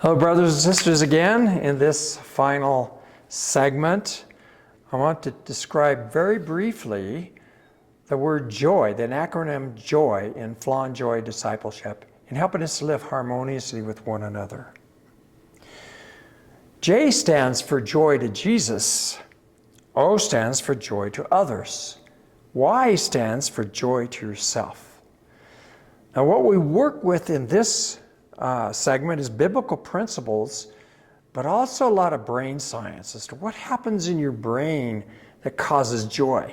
Hello, brothers and sisters, again. In this final segment, I want to describe very briefly the word joy, the acronym JOY in Flawn Joy Discipleship, in helping us live harmoniously with one another. J stands for joy to Jesus. O stands for joy to others. Y stands for joy to yourself. Now, what we work with in this segment is biblical principles, but also a lot of brain science as to what happens in your brain that causes joy.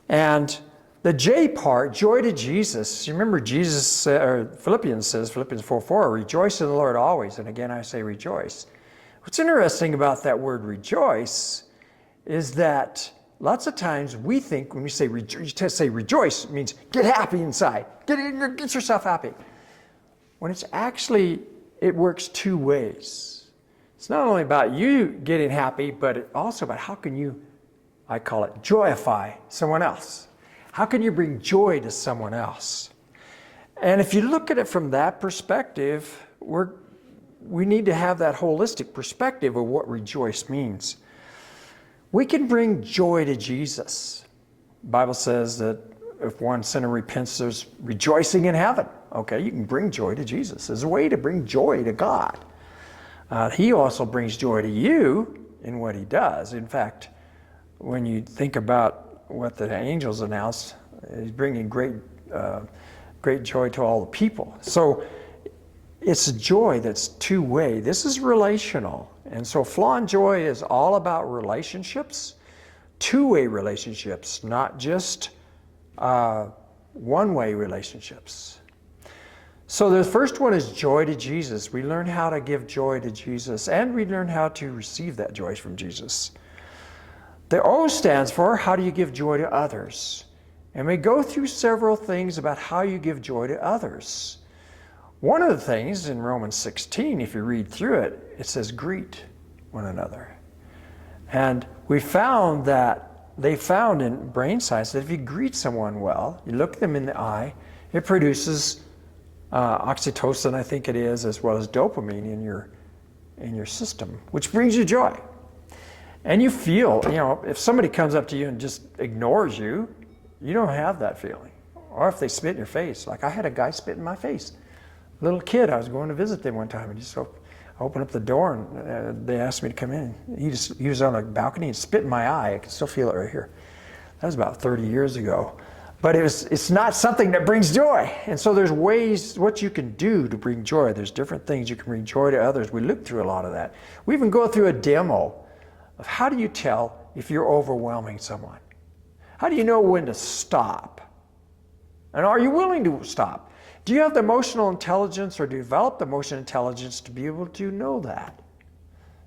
And the J part, joy to Jesus, you remember Jesus, Philippians says, Philippians 4:4, rejoice in the Lord always, and again I say rejoice. What's interesting about that word rejoice is that lots of times we think when we say rejoice, it means get happy inside, get yourself happy. When it's actually, it works two ways. It's not only about you getting happy, but it's also about how can you, I call it, joyify someone else. How can you bring joy to someone else? And if you look at it from that perspective, we need to have that holistic perspective of what rejoice means. We can bring joy to Jesus. The Bible says that if one sinner repents, there's rejoicing in heaven. Okay, you can bring joy to Jesus. There's a way to bring joy to God. He also brings joy to you in what he does. In fact, when you think about what the angels announced, he's bringing great joy to all the people. So it's a joy that's two-way. This is relational. And so Flawn Joy is all about relationships, two-way relationships, not just one-way relationships. So the first one is joy to Jesus. We learn how to give joy to Jesus, and we learn how to receive that joy from Jesus. The O stands for how do you give joy to others? And we go through several things about how you give joy to others. One of the things in Romans 16, if you read through it, it says greet one another. And we found that they found in brain science that if you greet someone well, you look them in the eye, it produces oxytocin, I think it is, as well as dopamine in your system, which brings you joy. And you feel, if somebody comes up to you and just ignores you, you don't have that feeling. Or if they spit in your face, like I had a guy spit in my face. Little kid, I was going to visit them one time, and I opened up the door, and they asked me to come in. He was on a balcony and spit in my eye. I can still feel it right here. That was about 30 years ago. But it's not something that brings joy. And so there's ways, what you can do to bring joy. There's different things you can bring joy to others. We look through a lot of that. We even go through a demo of how do you tell if you're overwhelming someone? How do you know when to stop? And are you willing to stop? Do you have the emotional intelligence or develop the emotional intelligence to be able to know that?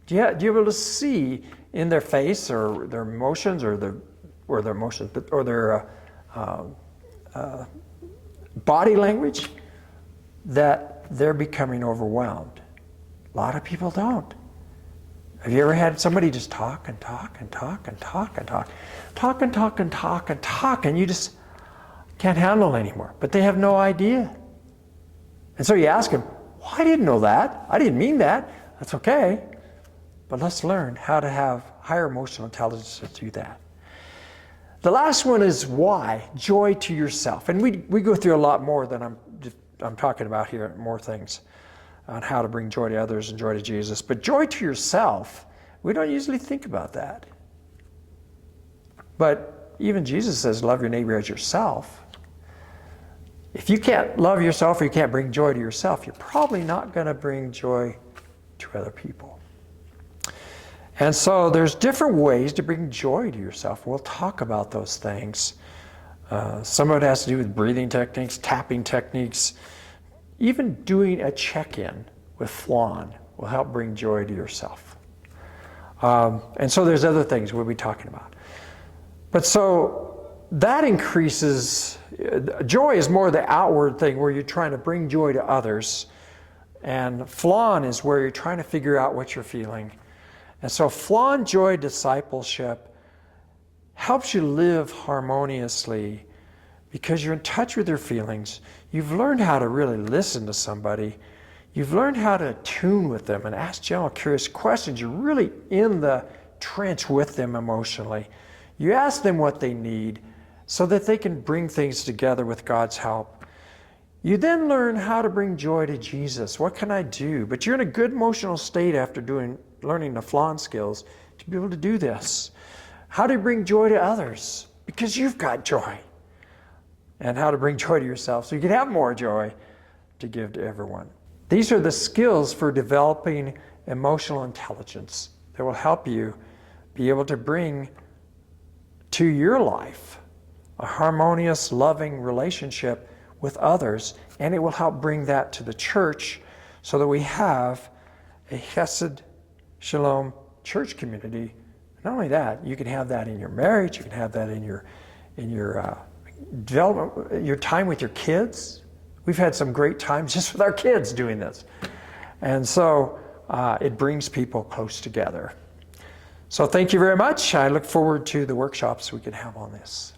Do you be able to see in their face or their emotions or their body language that they're becoming overwhelmed? A lot of people don't. Have you ever had somebody just talk and talk and talk and talk and talk, talk and talk and talk and talk, and you just can't handle it anymore, but they have no idea. And so you ask them, well, I didn't know that. I didn't mean that. That's okay. But let's learn how to have higher emotional intelligence to do that. The last one is why, joy to yourself. And we go through a lot more than I'm talking about here, more things on how to bring joy to others and joy to Jesus. But joy to yourself, we don't usually think about that. But even Jesus says, love your neighbor as yourself. If you can't love yourself or you can't bring joy to yourself, you're probably not going to bring joy to other people. And so there's different ways to bring joy to yourself. We'll talk about those things. Some of it has to do with breathing techniques, tapping techniques. Even doing a check-in with Flawn will help bring joy to yourself. And so there's other things we'll be talking about. But so that increases, joy is more the outward thing where you're trying to bring joy to others. And Flawn is where you're trying to figure out what you're feeling. And so Flawn Joy Discipleship helps you live harmoniously because you're in touch with your feelings. You've learned how to really listen to somebody. You've learned how to tune with them and ask general curious questions. You're really in the trench with them emotionally. You ask them what they need so that they can bring things together with God's help. You then learn how to bring joy to Jesus. What can I do? But you're in a good emotional state after learning the flawn skills to be able to do this. How to bring joy to others, because you've got joy. And how to bring joy to yourself so you can have more joy to give to everyone. These are the skills for developing emotional intelligence that will help you be able to bring to your life a harmonious, loving relationship with others, and it will help bring that to the church so that we have a Hesed-Shalom church community. Not only that, you can have that in your marriage, you can have that in your development, your time with your kids. We've had some great times just with our kids doing this. And so it brings people close together. So thank you very much. I look forward to the workshops we can have on this.